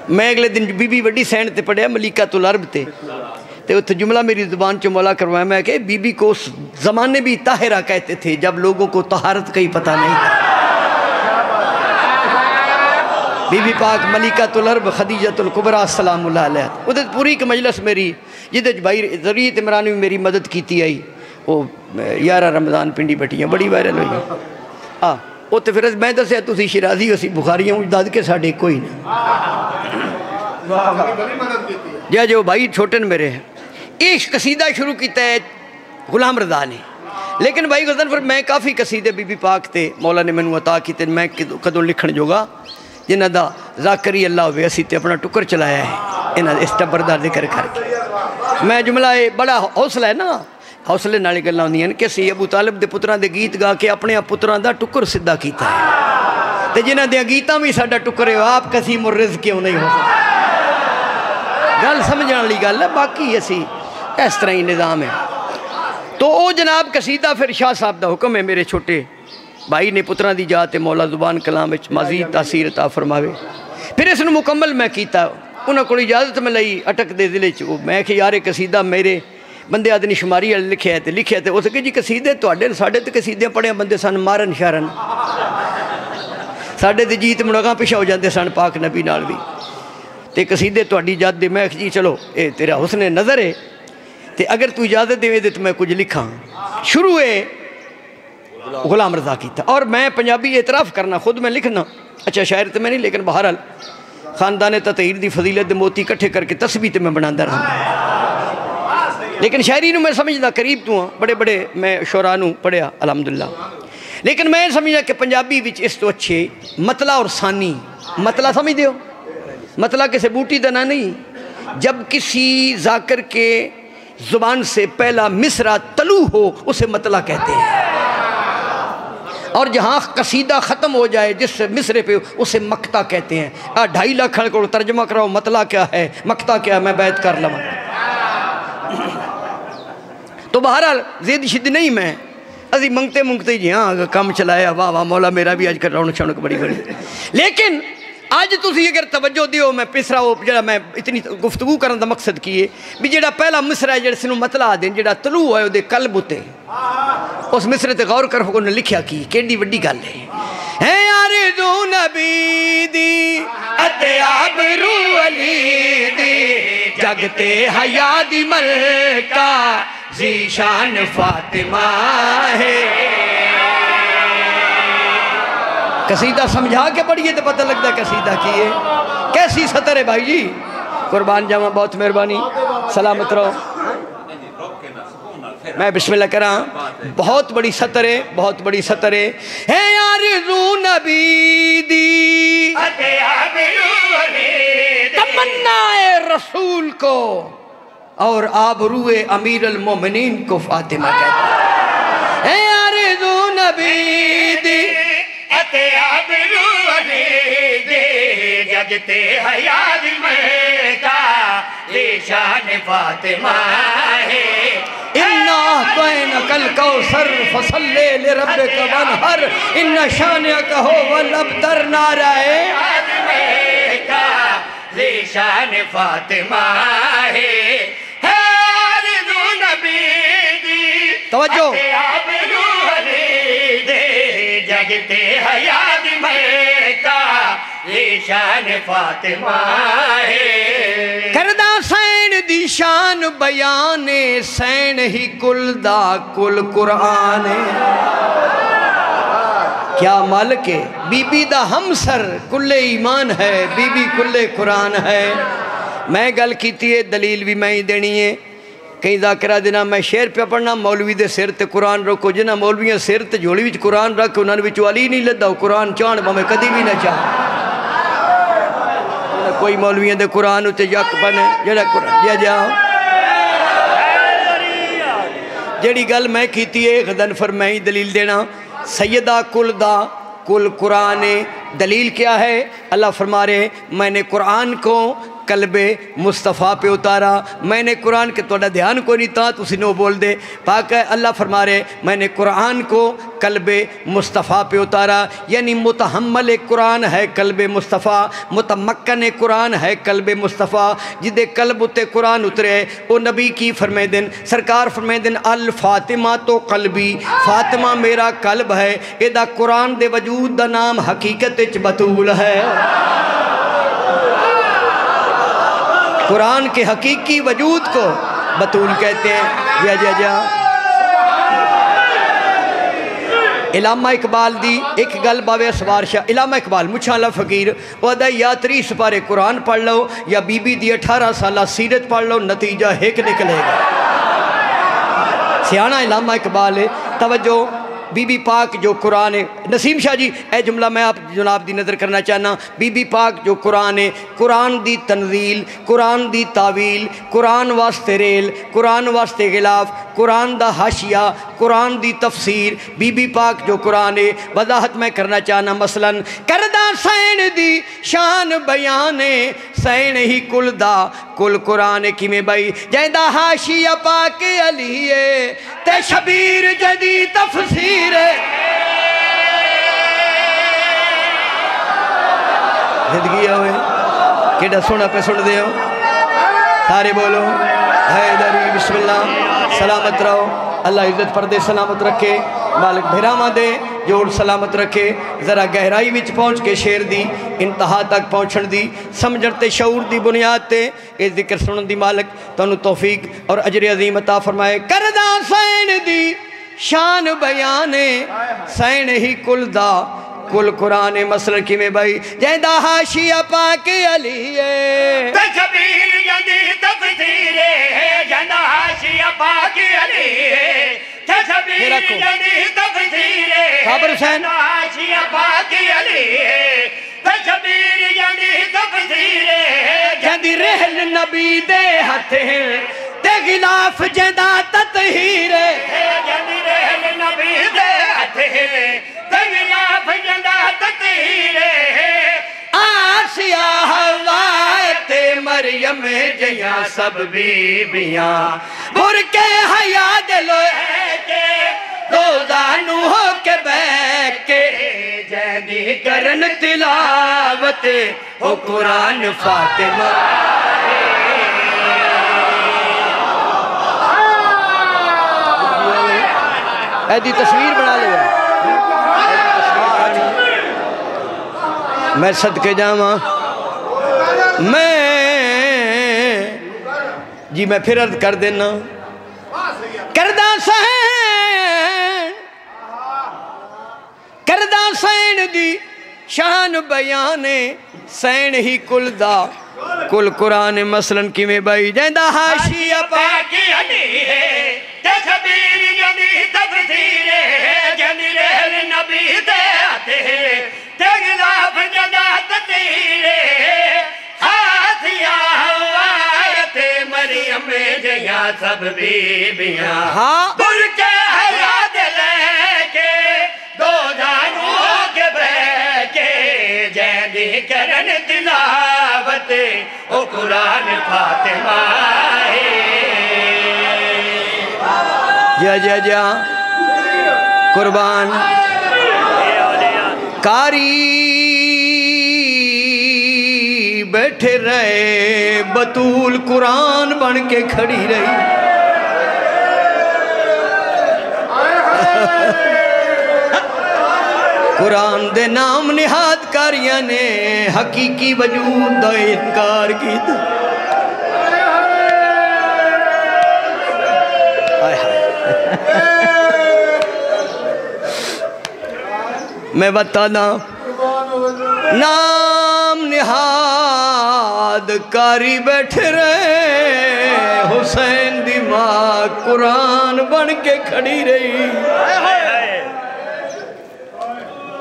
A: मैं अगले दिन बीबी वड्डी सैन ते पढ़िया मलिका तुल अरब ते उत्थे जुमला मेरी ज़ुबान चो मौला करवाया। मैं कि बीबी को उस ज़माने भी ताहिरा कहते थे जब लोगों को तहारत का ही पता नहीं था। बीबी पाक मलिका तुल अरब खदीजतुल कुबरा सलामुल्लाह अलैहा, उधर पूरी एक मजलिस मेरी जिदे भाई ज़रीयत इमरान भी मेरी मदद की आई। वो 11 रमज़ान पिंडी बटियाँ बड़ी वायरल हुई। हाँ उत्थे फिर मैं दसिया तुसी शिराजी असी बुखारियाँ दद के साढ़े कोई नहीं या जो भाई छोटे ने मेरे हैं। एक कसीदा शुरू किया है गुलाम रज़ा ने, लेकिन भाई गज़न फिर मैं काफ़ी कसीदे बीबी पाक ते मौला ने मैनू अता किए। मैं कदों लिखण जोगा जिन्हां दा ज़ाकरी अल्लाह होवे असी ते अपना टुकर चलाया है इन्हां इस टब्बर दा जिक्र करके। मैं जुमला ये बड़ा हौसला है ना, हौसले नाल गल्लां होंदियां ने कि असी अबू तालिब दे पुत्रां दे गीत गा के अपने पुत्रां दा टुकर सिद्धा कीता है, ते जिन्हां दे गीतां भी साडा टुकर है आप कसीम रिज़्क़ क्यों नहीं हो सकता। गल समझण वाली गल है, बाकी असी इस तरह ही निज़ाम है। तो वो जनाब कसीदा फिर शाह साहब का हुक्म है मेरे छोटे भाई ने पुत्रां दी जात मौला ज़ुबान कलाम विच मज़ीद तासीर अता फरमावे। फिर इसनूं मुकम्मल मैं कीता, उन्हां कोल इजाज़त मैं लई अटक दे ज़िले च। मैं कि यार कसीदा मेरे बंदे आदनी शुमारी वाले लिखिया तो लिखिया तो उस जी कसीदे तुहाडे साडे ते कसीदे पढ़िया बंदे सन मारन शारन साडे ते जीत मुड़गा पिछा हो जाते सन पाक नबी नाल भी ते कसीदे तुहाडी इजाज़त दे। मैं जी चलो ये तेरा हुस्ने नज़र है तो अगर तू इजाज़त देवे तो मैं कुछ लिखा। शुरू है गुलाम रज़ा किया और मैं पंजाबी एतराफ़ करना खुद मैं लिखना अच्छा शायर तो मैं नहीं, लेकिन बहरहाल खानदान ततहीर की फजीलत दे मोती इकट्ठे करके तस्बीह तो मैं बनाता रहा, लेकिन शायरी नूं मैं समझदा करीब तो हाँ। बड़े बड़े मैं शोरा नूं पढ़िया अल्हम्दुलिल्लाह, लेकिन मैं समझदा कि पंजाबी विच इस तो अच्छे मतला और सानी। मतला समझते हो, मतला किसी बूटी का ना नहीं, जब किसी ज़ाकिर के ज़ुबान से पहला मिसरा तलू हो उसे मतला कहते हैं, और जहाँ कसीदा ख़त्म हो जाए जिस मिसरे पे उसे मक्ता कहते हैं। 2.5 लाख को तर्जमा कराओ मतला क्या है मक्ता क्या है, मैं बैत कर लवा। तो बहरहाल ज़िद शिद नहीं, मैं अभी मंगते मुंगते जी हाँ काम चलाया, वाह वाह मौला मेरा भी अजकल रौनक शौनक बड़ी बड़ी। लेकिन अज तुसी अगर तवज्जो दियो मैं पिछड़ा वो जो मैं इतनी गुफ्तगू करने का मकसद की है भी जो पहला मिसरा है जिसनों मतला आदे जो तलू है वो कल्ब उत्ते उस मिसरे ते गौर करो उन्हें लिखिया की केडी वड्डी गल है यार दो नबी दी अते आबरू अली दी जगते हया दी मलका ज़ीशान फातिमा है। कसीदा समझा के पढ़िए तो पता लगता है कसीदा की है कैसी सतर है। भाई जी कुर्बान जावा, बहुत मेहरबानी, सलामत रहो। मैं बिस्मिल्लाह करा, बहुत बड़ी सतर है, बहुत बड़ी सतर है यार ज़ू नबी दी तमन्ना रसूल को और आबरूए अमीर अल मोमिनीन को फातिमा कहते हैं। यार ज़ू नबी दी जगते हयात में का शान फातिमा है। इन्ना तोयन कल कौसर फसल्ले ले रब्बे का वनहर इन्ना शानिया कहो वल अबतर नाराए का शान फातिमा है। आरज़ू नबी दी तवज्जो जगते हयात में का शान फातिमा है। करदा सैन दी शान बयाने सैन ही कुल दा कुल कुरान क्या मालिक है। बीबी दा हमसर कुल्ले ईमान है, बीबी कुल्ले कुरान है। मैं गल की है दलील भी मैं ही देनी है। कई जाकिरा देना मैं शेर पे पढ़ना मौलवी दे सिर ते कुरान रखो, जिन्हें मौलवियाँ सिर ते झोली विच कुरान रख उन्होंने विचों अली नहीं लद्दा, कुरान चाहन भावें कदी भी ना चाह। कोई मौलवियाँ दे कुरान उत्ते यक बने जेड़ा कुरान जा जेड़ी गल मैं की है गदन फर मैं ही दलील देना। सैयदा कुल दा कुल कुरान दलील क्या है? अल्लाह फरमा रहे मैंने कुरान को कल्बे मुस्तफ़ा पे उतारा। मैंने कुरान के थोड़ा ध्यान को नहीं था तुसी नो बोल दे पाक है। अल्लाह फरमा रहे मैंने कुरान को कल्बे मुस्तफ़ा पे उतारा, यानी मुतहम्मल कुरान है कल्बे मुस्तफ़ा, मुतमक्कन कुरान है कल्बे मुस्तफ़ा। जिदे कल्ब उत्ते कुरान उतरे वो नबी की फरमाए दिन सरकार फरमाए दिन अल फातिमा तो कल्बी, फातिमा मेरा कल्ब है। एदा कुरान दे वजूद दा नाम हकीकत विच बतूल है। कुरान के हकीकी वजूद को बतूल कहते हैं। जा इलामा इकबाल दी एक गल बावे सवार शाह इलामा इकबाल मुछाला फ़कीर वह या 30 पारे कुरान पढ़ लो या बीबी दी 18 साल सीरत पढ़ लो, नतीजा एक निकलेगा। सियाना इलामा इकबाल है। तवज्जो बीबी पाक जो कुरान है, नसीम शाह जी ए जुमला मैं आप जनाब दी नज़र करना चाहना। बीबी पाक जो कुरान है, कुरान दी तनजील, कुरान दी तावील, कुरान वास्ते रेल, कुरान वास्ते गिलाफ, कुरान दा हाशिया, कुरान दी तफसीर, बीबी पाक जो कुरान है वजाहत मैं करना चाहना। मसलन करदा सैन दी शान बयाने सैन ही कुल दा कुल कुरान किमें बई जैदा हाशिया पाक अलीए ते शबीर जदी तफसीर जिंदगी होए केड़ा सोना पे सुन दे सारे बोलो हैदरी बिस्मिल्लाह। सलामत रहो, अल्लाह इज्जत परदे सलामत रखे, मालिक भिरावां दे जोड़ सलामत रखे। ज़रा गहराई विच पहुँच के शेर दी इंतहा तक पहुँचण दी समझण ते शऊर दी बुनियाद ते ये जिक्र सुनन दी मालिक तुहानू तौफीक और अजर अजीम अता फरमाए। करदा सैन दी शान बयाने सैन ही कुल दा कुल कुरान मसल किमें बई जैदा हाशिया पाके अलीए
C: तशबीर जदी तफसीरे जैदा हाशिया पाके अलीए तशबीर जदी तफसीरे
A: खबर हुसैन
C: हाशिया पाके अलीए तशबीर जदी तफसीरे
A: जदी रहल नबी दे हथे ते गिलाफ जदा ततहीर
C: जदी रहल नबी दे हथे ते गिलाफ जदा ततहीर
A: आसिया हवा ते मरियम जया सब बीबियां बुर के हया दिलो के दो दानू हो के बैठ के जैदी करन तिलावत हो कुरान फातिमा। ऐदी तस्वीर बना लिया मैं सदके जावा मैं जी मैं फिर अर्ज कर देना। करदा सैन दी शान बयाने सैन ही कुल दा कुल कुरान मसलन किमें बई जैदा हाशिया
C: पाकी अली है तशबीर जदी तफसीरे जदी रहल नबी दे आते ते गिलाफ जदा ततीरे हासिया हवायते मरियम जया सब बीबियां
A: हाँ
C: बुर के हया लेके दो जानू के बैके जैदी करन तिलावत ओ कुरान फातिमा
A: जा जा जा कुर्बान कारी बैठे रहे बतूल कुरान बन के खड़ी रही। कुरान दे नाम निहाद कारियां ने हकीकी वजूद दा इनकार कीता। मैं बताना नाम निहाद कारी बैठे रहे, हुसैन दी मां कुरान बन के खड़ी रही।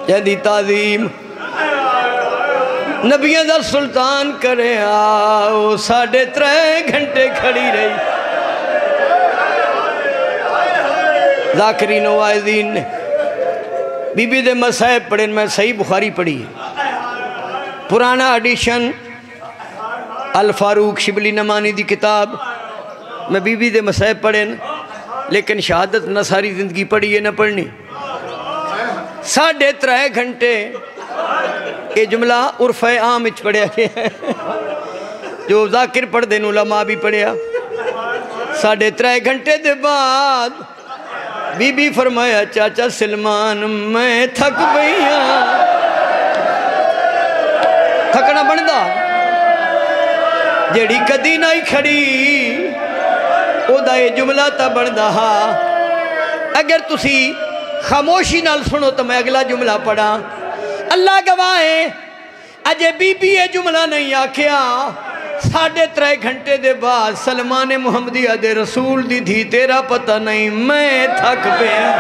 A: जदी ताजीम नबियां दा सुल्तान करे आओ 3.5 घंटे खड़ी रही। ज़ाकिरीन वाइज़ीन ने बीबी दे मसाइब पढ़े। मैं सही बुखारी पढ़ी है, पुराना एडिशन अल फारूक शिबली नमानी दी किताब में बीबी दे मसाइब पढ़े, लेकिन शहादत न सारी जिंदगी पढ़ी है न पढ़नी। 3.5 घंटे ये जुमला उर्फ आम विच पढ़िया गया, जो जाकिर पढ़ते हैं उलमा भी पढ़िया। 3.5 घंटे के बाद बीबी फरमाया चाचा सलमान मैं थक गई हाँ। थकना बनता जेड़ी कदी नहीं खड़ी ओदा ये जुमला तो बनता हा। अगर तुसी खामोशी नाल सुनो तो मैं अगला जुमला पढ़ा। अल्लाह गवाह है अजे बीबी ये जुमला नहीं आख्या 3.5 घंटे के बाद सलमान मुहम्मदिया दे रसूल दी धी तेरा पता नहीं मैं थक पिया।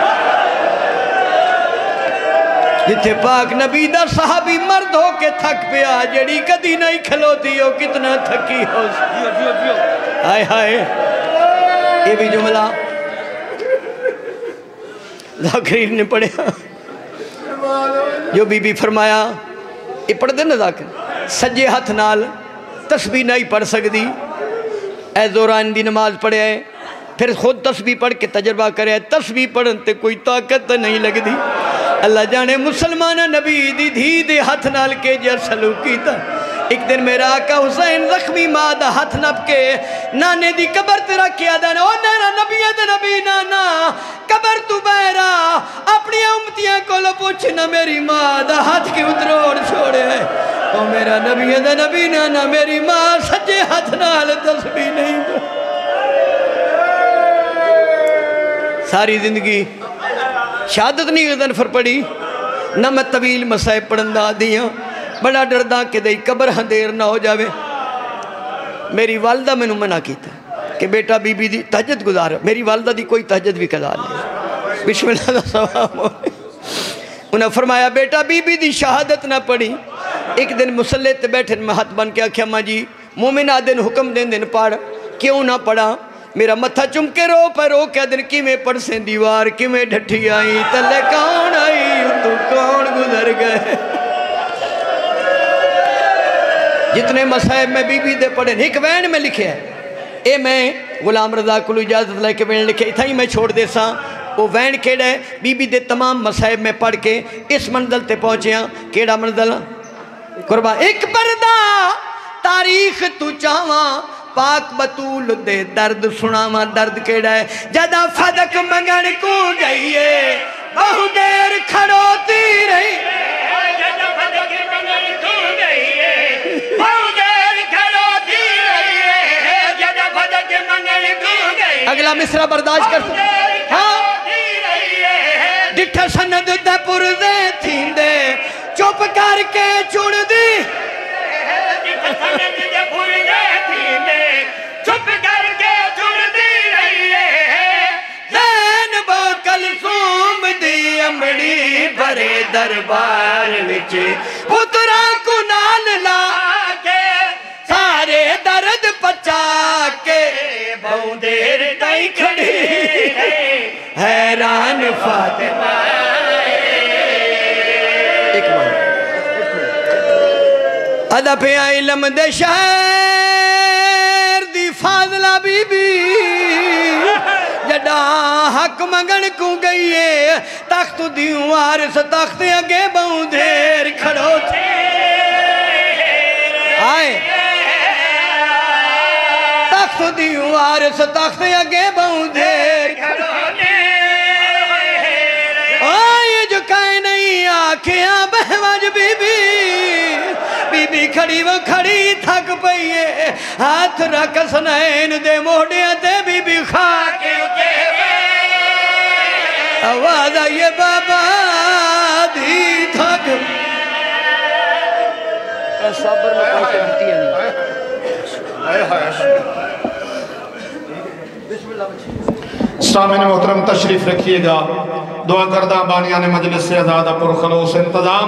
A: जिथे पाक नबी दा सहाबी मर्द हो के थक पिया, जेड़ी कदी नहीं खलोती हो कितना थकी हो। हाय हाय ये भी जुमला ज़ाकिर ने पढ़िया। जो बीबी फरमाया ये पढ़ते ना ज़ाकिर, सज्जे हथ नाल तस्बीह नहीं पढ़ सकती, ए ज़ोरान दी नमाज पढ़े फिर खुद तस्बीह पढ़ के तजर्बा करे। तस्बीह पढ़न ते कोई ताकत नहीं लगती। अल्लाह जाने मुसलमान नबी दी धी दे हथ नाल के जे सलूक कीता। एक दिन मेरा आका हुसैन जख्मी मां दा हथ नप के नाने दी कबर ते रखिया दा ओ नाना नबियां दे नबी नाना कबर तू बहरा अपनी उम्मतियां कोलो पूछ ना मेरी मां दा हाथ क्यों त्रोड़ छोड़े। ओ मेरा नबियां दा नबी नाना मेरी मां सज्जे हाथ नाल तस्बीह नहीं। सारी जिंदगी शहादत नहीं गदन फर पड़ी ना मैं तवील मसाइब पढ़न दा आदी हाँ। बड़ा डरदा कि दई कबर अंधेर ना हो जावे। मेरी वालदा मैनू मना किया कि बेटा बीबी दी तहज्जुद गुजार। मेरी वालदा दी कोई तहज्जुद भी कदा नहीं, बिस्मिल्लाह दा सवाब। उन्हें फरमाया बेटा बीबी दी शहादत ना पढ़ी। एक दिन मुसल्ले ते बैठे मैं हाथ बन के आख्या माँ जी मोमिन आदिन हुक्म दें दिन पढ़, क्यों ना पढ़ा। मेरा मत्था चुम के रो पर रो क्या दिन किमें पढ़ से दीवार किमें ढठी आई तले कौन आई तू कौन गुजर गए। जितने मसाइब में बीबी दे पढ़े एक वैन में लिखे है। ये मैं गुलाम रजा को इजाजत लेके वैन लिखे इतना ही मैं छोड़ दे सा। वो वैन केड़ा है बीबी दे तमाम मसाइब में पढ़ के इस मंजिल ते पहुंचे। केड़ा मंजिल कुर्बा एक पर्दा तारीख तू चावा पाक बतूल दे दर्द सुनावा। दर्द केड़ा है जदा फदक मंगन को गई है बहु देर खड़ोती रही। अगला मिसरा बर्दाश्त कर हाँ डिठा सनद दे पुरदे थींदे चुप करके चुन दी। चुप करके चुन दी रही है जैन बोकल सूम दी अमड़ी भरे दरबार विच पुत्रा को नाल ला के सारे दर्द पचा के बहु देर तई खड़ी हैरान फातिमा। एक बार अदा पे इल्म दे शहर दी फाजला बीबी जडा हक मंगन को गई है तख्त दी वारिस तख्त अगे बहु देर खड़ो थे। आए तख्त दी वारिस तख्त अगे बहु देर खड़ो थे। ये जो कहे नहीं आखियां बहवज बीबी बीबी खड़ी वो खड़ी थक पई है हाथ रख सनैन दे मोढ़िया ते बीबी खा के आवाज आइए बाबा दी थक साबर में पैसे दित्तियां नहीं।
D: सामने मोहतरम तशरीफ रखिएगा। दुआ करदा बानियाने मजलिस से आज़ाद पुरखलूस इंतजाम